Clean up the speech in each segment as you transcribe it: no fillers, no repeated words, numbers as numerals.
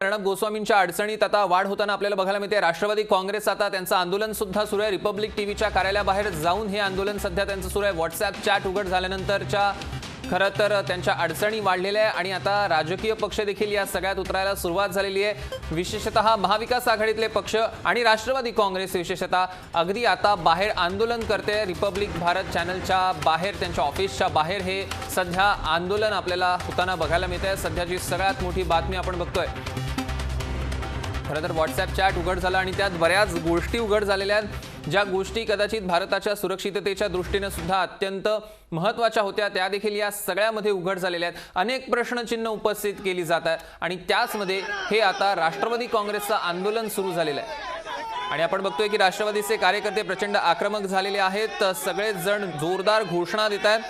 अर्णब गोस्वामींच्या अडचणीत आता वाढ होताना आपल्याला बघायला मिळते। राष्ट्रवादी काँग्रेस आता त्यांचं आंदोलन सुद्धा सुरू आहे। रिपब्लिक टीव्हीच्या कार्यालयाबाहेर जाऊन हे आंदोलन सध्या त्यांचं सुरू आहे। व्हॉट्सअॅप चॅट उघड झाल्यानंतरच्या खरं तर त्यांच्या अडचणी वाढलेल्या आहे आणि आता राजकीय पक्ष देखील या सगळ्यात उतरायला सुरुवात झालेली आहे। विशेषतः महाविकास आघाडीतले पक्ष आणि राष्ट्रवादी काँग्रेस विशेषतः अगदी आता बाहेर आंदोलन करते। रिपब्लिक भारत चॅनलच्या बाहेर त्यांच्या ऑफिसच्या बाहेर हे सध्या आंदोलन आपल्याला होताना बघायला मिळते। सध्याची सगळ्यात मोठी बातमी आपण बघतोय। खरं तर व्हॉट्सअॅप चॅट उघड झाला आणि त्यात बऱ्याच गोष्टी उघड झालेल्या आहेत, ज्या गोष्टी कदाचित भारताच्या सुरक्षिततेच्या दृष्टीने सुद्धा अत्यंत महत्त्वाच्या होत्या, त्या देखील या सगळ्यामध्ये उघड झालेल्या आहेत। अनेक प्रश्नचिन्ह उपस्थित केली जात आहेत आणि त्याचमध्ये हे आता राष्ट्रवादी काँग्रेसचं आंदोलन सुरू झालेलं आहे आणि आपण बघतोय की राष्ट्रवादीचे कार्यकर्ते प्रचंड आक्रमक झालेले आहेत। सगळेच जण जोरदार घोषणा देत आहेत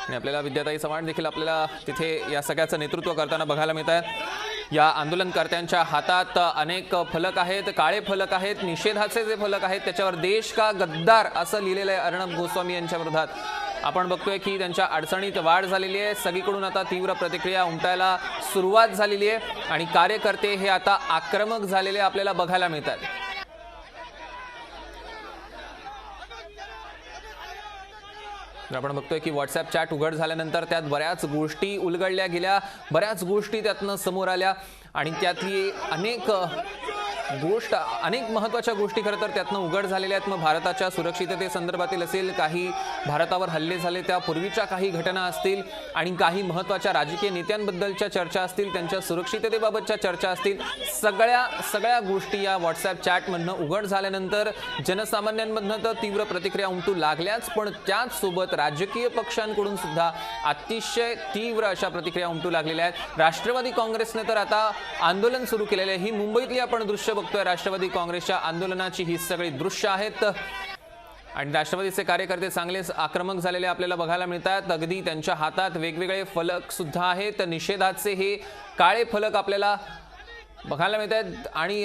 आणि आपल्याला विद्याताई चव्हाण देखील आपल्याला तिथे या सगळ्याचं नेतृत्व करताना बघायला मिळत आहे। या आंदोलनकर्त्यांच्या हातात अनेक फलक आहेत, काळे फलक आहेत, निषेधाचे जे फलक आहेत त्याच्यावर देश का गद्दार असं लिहिलेलं आहे अर्णब गोस्वामी यांच्या विरोधात। आपण बघतोय की त्यांच्या अडचणीत वाढ झालेली आहे। सगळीकडून आता तीव्र प्रतिक्रिया उमटायला सुरुवात झालेली आहे आणि कार्यकर्ते हे आता आक्रमक झालेले आपल्याला बघायला मिळतात। आपण बघतोय की व्हॉट्सअॅप चॅट उघड झाल्यानंतर त्यात बऱ्याच गोष्टी उलगडल्या गेल्या, बऱ्याच गोष्टी त्यातनं समोर आल्या आणि त्यातली अनेक महत्त्वाच्या गोष्टी खरं तर त्यातनं उघड झालेल्या आहेत। मग भारताच्या सुरक्षिततेसंदर्भातील असेल, काही भारतावर हल्ले झाले त्यापूर्वीच्या काही घटना असतील आणि काही महत्त्वाच्या राजकीय नेत्यांबद्दलच्या चर्चा असतील, त्यांच्या सुरक्षिततेबाबतच्या चर्चा असतील, सगळ्या गोष्टी या व्हॉट्सअॅप चॅटमधनं उघड झाल्यानंतर जनसामान्यांमधनं तर तीव्र प्रतिक्रिया उमटू लागल्याच, पण त्याचसोबत राजकीय पक्षांकडून सुद्धा अतिशय तीव्र अशा प्रतिक्रिया उमटू लागलेल्या आहेत। राष्ट्रवादी काँग्रेसने तर आता आंदोलन सुरू केलेले आहे। ही मुंबईतली आपण दृश्य बघतोय, राष्ट्रवादी काँग्रेसच्या आंदोलनाची ही सगळी दृश्य आहेत आणि राष्ट्रवादीचे कार्यकर्ते चांगलेच आक्रमक झालेले आपल्याला बघायला मिळतात। अगदी त्यांच्या हातात वेगवेगळे फलक सुद्धा आहेत, निषेधाचे हे काळे फलक आपल्याला बघायला मिळतात आणि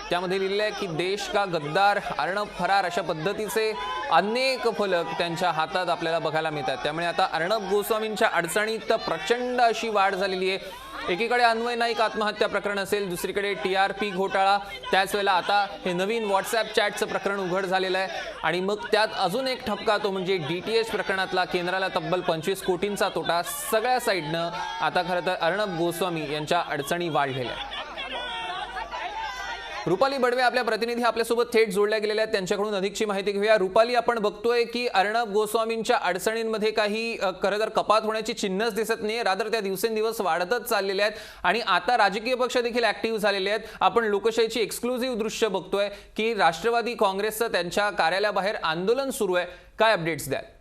त्यामध्ये लिहिलेलं आहे की देश का गद्दार, अर्णब फरार अशा पद्धतीचे अनेक फलक त्यांच्या हातात आपल्याला बघायला मिळतात। त्यामुळे आता अर्णब गोस्वामींच्या अडचणीत प्रचंड अशी वाढ झालेली आहे। एकीकडे अन्वय नाईक आत्महत्या प्रकरण असेल, दुसरीकडे TRP घोटाळा, त्याच वेळेला आता हे नवीन व्हॉट्सअॅप चॅटचं प्रकरण उघड झालेलं आहे आणि मग त्यात अजून एक ठपका, तो म्हणजे DTH प्रकरणातला केंद्राला तब्बल 25 कोटींचा तोटा। सगळ्या साईडनं आता खरं तर अर्णब गोस्वामी यांच्या अडचणी वाढलेल्या आहेत। रुपाली बडवे आपल्या प्रतिनिधी आपल्यासोबत थेट जोडल्या गेलेल्या आहेत, त्यांच्याकडून अधिकची माहिती घेऊया। रुपाली, आपण बघतोय की अर्णब गोस्वामींच्या अडचणींमध्ये काही खरं तर कपात होण्याची चिन्हच दिसत नाहीये, रादर त्या दिवसेंदिवस वाढतच चाललेल्या आहेत आणि आता राजकीय पक्ष देखील ऍक्टिव्ह झालेले आहेत। आपण लोकशाहीची एक्सक्लुझिव्ह दृश्य बघतोय की राष्ट्रवादी काँग्रेसचं त्यांच्या कार्यालयाबाहेर आंदोलन सुरू आहे, काय अपडेट्स द्याल?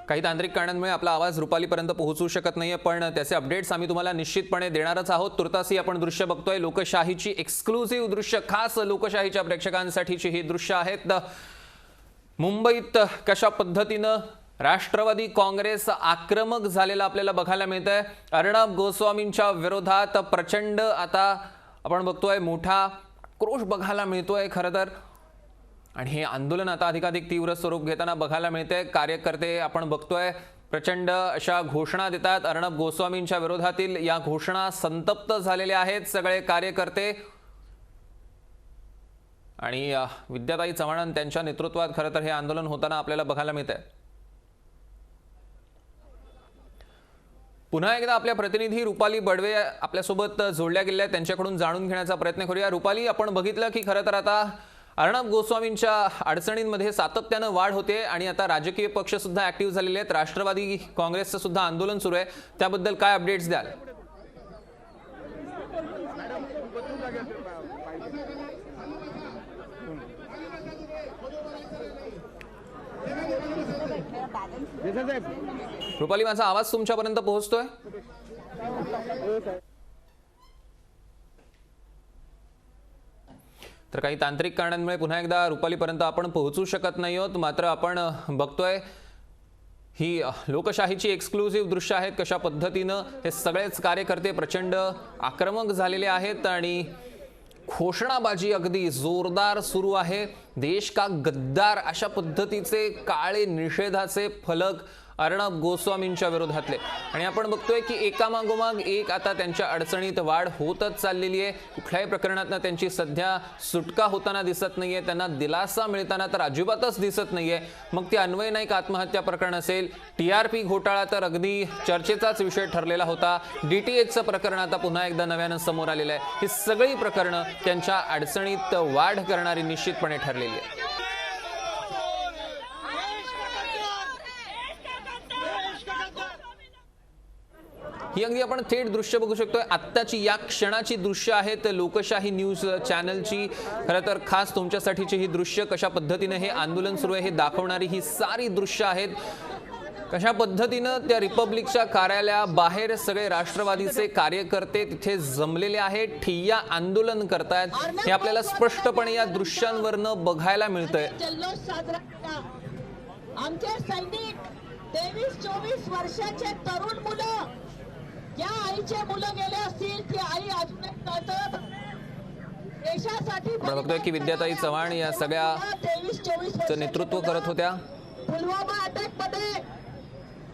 काही तांत्रिक कारणांमुळे आपला आवाज रुपालीपर्यंत पोहोचू शकत नाहीये, पण त्याचे अपडेट्स आम्ही तुम्हाला निश्चितपणे देणारच आहोत। तुर्तासी आपण दृश्य बघतोय, लोकशाहीची एक्सक्लुझिव्ह दृश्य, खास लोकशाहीच्या प्रेक्षकांसाठीची ही दृश्य आहेत। मुंबईत कशा पद्धतीनं राष्ट्रवादी काँग्रेस आक्रमक झालेला आपल्याला बघायला मिळतंय। अर्णब गोस्वामींच्या विरोधात प्रचंड आता आपण बघतोय मोठा क्रोश बघायला मिळतोय खरं तर, आणि हे आंदोलन आता अधिकाधिक तीव्र स्वरूप घेताना बघायला मिळते। कार्यकर्ते आपण बघतोय प्रचंड अशा घोषणा देतात अर्णब गोस्वामींच्या विरोधातील, या घोषणा संतप्त झालेले आहेत सगळे कार्यकर्ते आणि विद्याताई चव्हाण त्यांच्या नेतृत्वात खरं तर हे आंदोलन होताना आपल्याला बघायला मिळतंय। पुन्हा एकदा आपल्या प्रतिनिधी रुपाली बडवे आपल्यासोबत जोडल्या गेलेल्या आहेत, त्यांच्याकडून जाणून घेण्याचा प्रयत्न करूया। रुपाली, आपण बघितलं की खरं तर आता अर्णब गोस्वामींच्या अडचणींमध्ये सातत्यानं वाढ होते आणि आता राजकीय पक्ष सुद्धा ऍक्टिव्ह झालेले आहेत। राष्ट्रवादी काँग्रेसचं सुद्धा आंदोलन सुरू आहे, त्याबद्दल काय अपडेट्स द्याल? रुपाली, माझा आवाज तुमच्यापर्यंत पोहोचतोय? तर काही तांत्रिक कारणांमुळे पुन्हा एकदा रुपालीपर्यंत आपण पोहोचू शकत नाही आहोत, मात्र आपण बघतोय ही लोकशाहीची एक्सक्लुझिव्ह दृश्य आहेत. कशा पद्धतीनं हे सगळेच कार्यकर्ते प्रचंड आक्रमक झालेले आहेत आणि घोषणाबाजी अगदी जोरदार सुरू आहे. देश का गद्दार अशा पद्धतीचे काळे निषेधाचे फलक अर्णब गोस्वामींच्या विरोधातले आणि आपण बघतोय की एकामागोमाग एक आता त्यांच्या अडचणीत वाढ होतच चाललेली आहे. कुठल्याही प्रकरणातनं त्यांची सध्या सुटका होताना दिसत नाहीये, त्यांना दिलासा मिळताना तर अजिबातच दिसत नाहीये. मग ती अन्वय नाईक आत्महत्या प्रकरण असेल, TRP घोटाळा तर अगदी चर्चेचाच विषय ठरलेला होता, DTHचं प्रकरण आता पुन्हा एकदा नव्यानं समोर आलेलं आहे. ही सगळी प्रकरणं त्यांच्या अडचणीत वाढ करणारी निश्चितपणे ठरलेली आहे. ही अगदी आपण थेट दृश्य बघू शकतोय. आत्ताची या क्षणाची दृश्य आहेत लोकशाही न्यूज चॅनलची. खरं तर खास तुमच्यासाठीची ही दृश्य कशा पद्धतीने हे आंदोलन सुरू आहे हे दाखवणारी ही सारी दृश्य आहेत. कशा पद्धतीनं त्या रिपब्लिकच्या कार्यालयाबाहेर सगळे राष्ट्रवादीचे कार्यकर्ते तिथे जमलेले आहेत, ठिय्या आंदोलन करतायत. हे आपल्याला स्पष्टपणे या दृश्यांवरनं बघायला मिळतंय. आमचे सैनिक 23-24 वर्षाचे तरुण मुलं, या आईचे मुलं गेले असतील, ती आई अजून देशासाठी बघतोय की विद्याताई चव्हाण या सगळ्याचं नेतृत्व करत होत्या. पुलवामा अटॅक मध्ये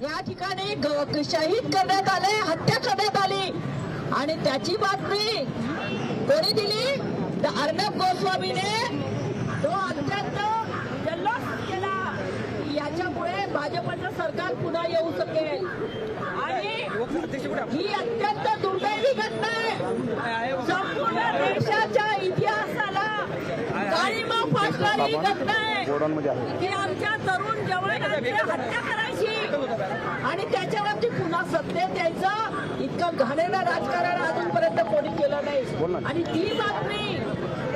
या ठिकाणी शहीद करण्यात आले, हत्या करण्यात आली आणि त्याची बातमी कोणी दिली? अर्णब गोस्वामीने तो अत्यंत जल्लोष केला. याच्यामुळे भाजपचं सरकार पुन्हा येऊ शकेल आणि ही अत्यंत दुर्दैवी घटना आहे. संपूर्ण देशाच्या इतिहासाला काळिमा फासणारी घटना आहे की आमच्या तरुण जवानांची हत्या करायची आणि त्याच्यावरती पुन्हा सत्तेत यायचं. इतकं घाणेरडं राजकारण अजूनपर्यंत कोणी केलं नाही आणि ती बातमी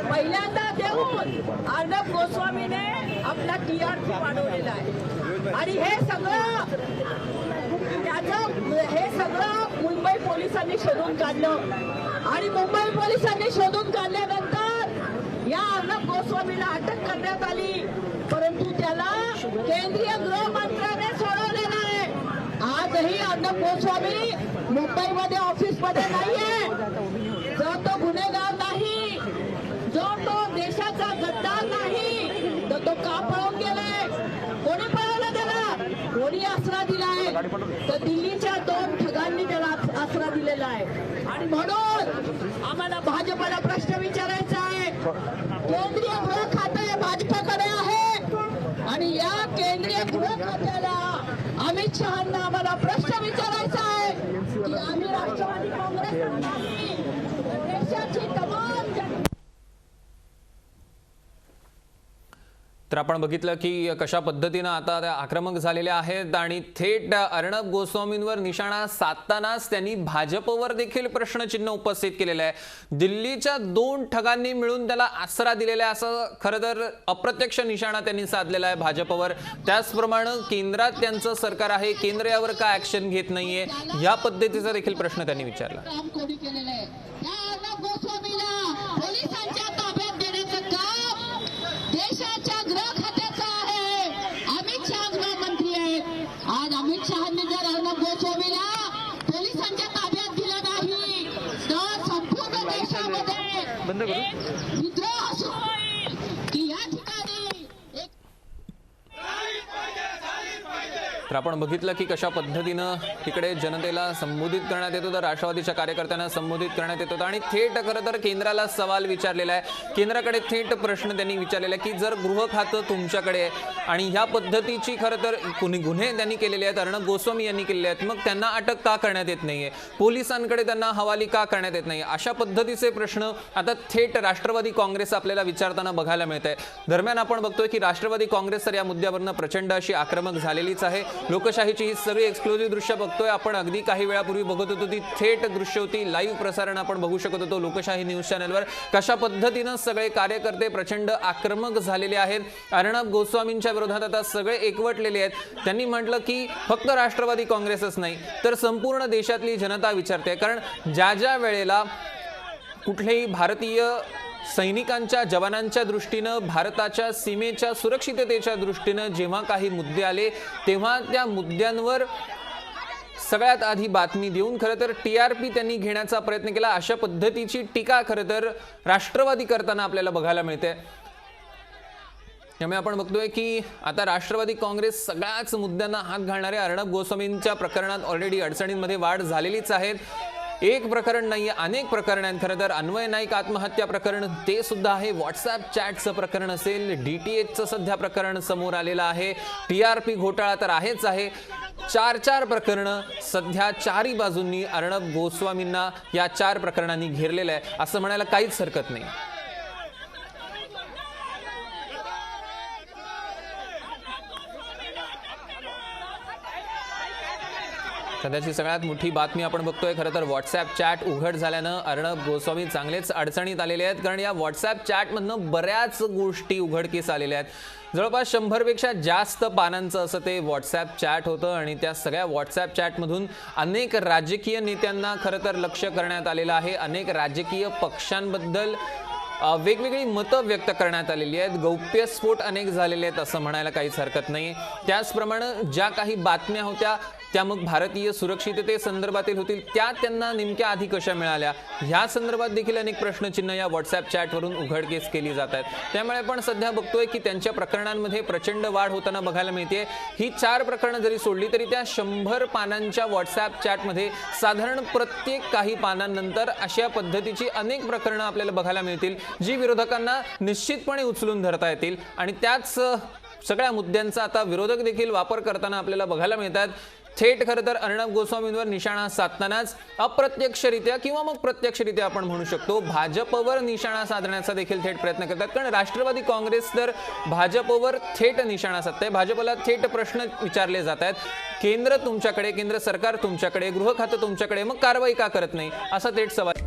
पहिल्यांदा देऊन अर्णब गोस्वामीने आपला TRP वाढवलेला आहे आणि हे सगळं मुंबई पोलिसांनी शोधून काढलं आणि मुंबई पोलिसांनी शोधून काढल्यानंतर या अर्णब गोस्वामीला अटक करण्यात आली. परंतु त्याला केंद्रीय गृहमंत्र्याने सोडवलेलं आहे. आजही अर्णब गोस्वामी मुंबईमध्ये ऑफिसमध्ये नाहीये. जो तो गुन्हेगार नाही, जो तो देशाचा गद्दार नाही, तर तो का पळून गेलाय? कोणी पळवलं त्याला? कोणी आसरा दिलाय? तर दिल्लीच्या 2 ठगांनी त्याला आसरा दिलेला आहे. आणि म्हणून आम्हाला भाजपला प्रश्न विचारायचा आहे. केंद्रीय गृह खाते भाजपकडे आहे आणि या केंद्रीय गृह खात्याला अमित शहांना आम्हाला प्रश्न विचारायचा आहे की आम्ही राष्ट्रवादी काँग्रेस देशाची तमाम तर आपण बघितलं की कशा पद्धतीनं आता त्या आक्रमक झालेल्या आहेत आणि थेट अर्णब गोस्वामींवर निशाणा साधतानाच त्यांनी भाजपवर देखील प्रश्नचिन्ह उपस्थित केलेलं आहे. दिल्लीच्या 2 ठगांनी मिळून त्याला आसरा दिलेला आहे असं खरं तर अप्रत्यक्ष निशाणा त्यांनी साधलेला आहे भाजपवर. त्याचप्रमाणे केंद्रात त्यांचं सरकार आहे, केंद्र यावर का ऍक्शन घेत नाहीये या पद्धतीचा देखील प्रश्न त्यांनी विचारला. पोलिसांच्या ताब्यात देण्याचं काम देशाच्या गृह खात्याचं आहे. अमित शहा गृहमंत्री आहेत. आज अमित शहांनी जर अर्णब गोस्वामीला पोलिसांच्या ताब्यात दिलं नाही तर संपूर्ण देशामध्ये विद्रोह सुरू होईल की या ठिकाणी तर आपण बघितलं की कशा पद्धतीनं तिकडे जनतेला संबोधित करण्यात येत होतं, राष्ट्रवादीच्या कार्यकर्त्यांना संबोधित करण्यात येत होतं आणि थेट खरं तर केंद्राला सवाल विचारलेला आहे. केंद्राकडे थेट प्रश्न त्यांनी विचारलेला आहे की जर गृह खातं तुमच्याकडे आहे आणि ह्या पद्धतीची खरं तर गुन्हे त्यांनी केलेले आहेत, अर्णब गोस्वामी यांनी केलेले आहेत, मग त्यांना अटक का करण्यात येत नाहीये, पोलिसांकडे त्यांना हवाली का करण्यात येत नाही, अशा पद्धतीचे प्रश्न आता थेट राष्ट्रवादी काँग्रेस आपल्याला विचारताना बघायला मिळत आहे. दरम्यान आपण बघतोय की राष्ट्रवादी काँग्रेस तर या मुद्द्यावरनं प्रचंड अशी आक्रमक झालेलीच आहे. लोकशाहीची ही सगळी एक्सक्लुझिव्ह दृश्य बघतोय आपण. अगदी काही वेळापूर्वी बघत होतो ती थेट दृश्य होती, लाईव्ह प्रसारण आपण बघू शकत होतो लोकशाही न्यूज चॅनलवर. कशा पद्धतीनं सगळे कार्यकर्ते प्रचंड आक्रमक झालेले आहेत. अर्णब गोस्वामींच्या विरोधात आता सगळे एकवटलेले आहेत. त्यांनी म्हटलं की फक्त राष्ट्रवादी काँग्रेसच नाही तर संपूर्ण देशातली जनता विचारते, कारण ज्या ज्या वेळेला कुठलेही भारतीय सैनिकांच्या जवानांच्या दृष्टीनं भारताच्या सीमेच्या सुरक्षिततेच्या दृष्टीनं जेव्हा काही मुद्दे आले तेव्हा त्या मुद्द्यांवर सगळ्यात आधी बातमी देऊन खरं तर TRP त्यांनी घेण्याचा प्रयत्न केला। अशा पद्धतीची टीका खरं तर राष्ट्रवादी करताना आपल्याला बघायला मिळते। त्यामुळे आपण बघतोय की आता राष्ट्रवादी काँग्रेस सगळ्याच मुद्द्यांना हात घालणारे अर्णब गोस्वामींच्या प्रकरणात ऑलरेडी अडचणींमध्ये वाढ झालेलीच आहे। एक प्रकरण नाही, अनेक प्रकरण आहेत। खरं तर अन्वय नाईक आत्महत्या प्रकरण ते सुद्धा आहे, व्हॉट्सॲप चॅटचं प्रकरण असेल, DTHचं सध्या प्रकरण समोर आलेलं आहे, TRP घोटाळा तर आहेच आहे। चार प्रकरणं सध्या चारही बाजूंनी अर्णब गोस्वामींना या 4 प्रकरणांनी घेरलेलं आहे असं म्हणायला काहीच हरकत नाही। सध्याची सगळ्यात मोठी बातमी आपण बघतोय खरं तर व्हॉट्सॲप चॅट उघड झाल्यानं अर्णब गोस्वामी चांगलेच अडचणीत आलेले आहेत, कारण या व्हॉट्सॲप चॅटमधनं बऱ्याच गोष्टी उघडकीस आलेल्या आहेत। जवळपास 100 पेक्षा जास्त पानांचं असं ते व्हॉट्सॲप चॅट होतं आणि त्या सगळ्या व्हॉट्सॲप चॅटमधून अनेक राजकीय नेत्यांना खरं तर लक्ष करण्यात आलेलं आहे। अनेक राजकीय पक्षांबद्दल वेगवेगळी मतं व्यक्त करण्यात आलेली आहेत, गौप्यस्फोट अनेक झालेले आहेत असं म्हणायला काहीच हरकत नाही। त्याचप्रमाणे ज्या काही बातम्या होत्या त्या मग भारतीय सुरक्षितते संदर्भातील होतील, त्या त्यांना नेमक्या आधी कशा मिळाल्या ह्या संदर्भात देखील अनेक प्रश्नचिन्ह या व्हॉट्सॲप चॅटवरून उघडकीस केली जात आहेत। त्यामुळे आपण सध्या बघतोय की त्यांच्या प्रकरणांमध्ये प्रचंड वाढ होताना बघायला मिळते। ही 4 प्रकरणं जरी सोडली तरी त्या 100 पानांच्या व्हॉट्सॲप चॅटमध्ये साधारण प्रत्येक काही पानांनंतर अशा पद्धतीची अनेक प्रकरणं आपल्याला बघायला मिळतील जी विरोधकांना निश्चितपणे उचलून धरता येतील आणि त्याच सगळ्या मुद्द्यांचा आता विरोधक देखील वापर करताना आपल्याला बघायला मिळतात। थेट खरं तर अर्णब गोस्वामींवर निशाणा साधतानाच अप्रत्यक्षरित्या किंवा मग प्रत्यक्षरित्या आपण म्हणू शकतो भाजपवर निशाणा साधण्याचा देखील थेट प्रयत्न करतात, कारण राष्ट्रवादी काँग्रेस तर भाजपवर थेट निशाणा साधते। भाजपला थेट प्रश्न विचारले जात आहेत, केंद्र तुमच्याकडे, केंद्र सरकार तुमच्याकडे, गृह खातं तुमच्याकडे, मग कारवाई का करत नाही असा थेट सवाल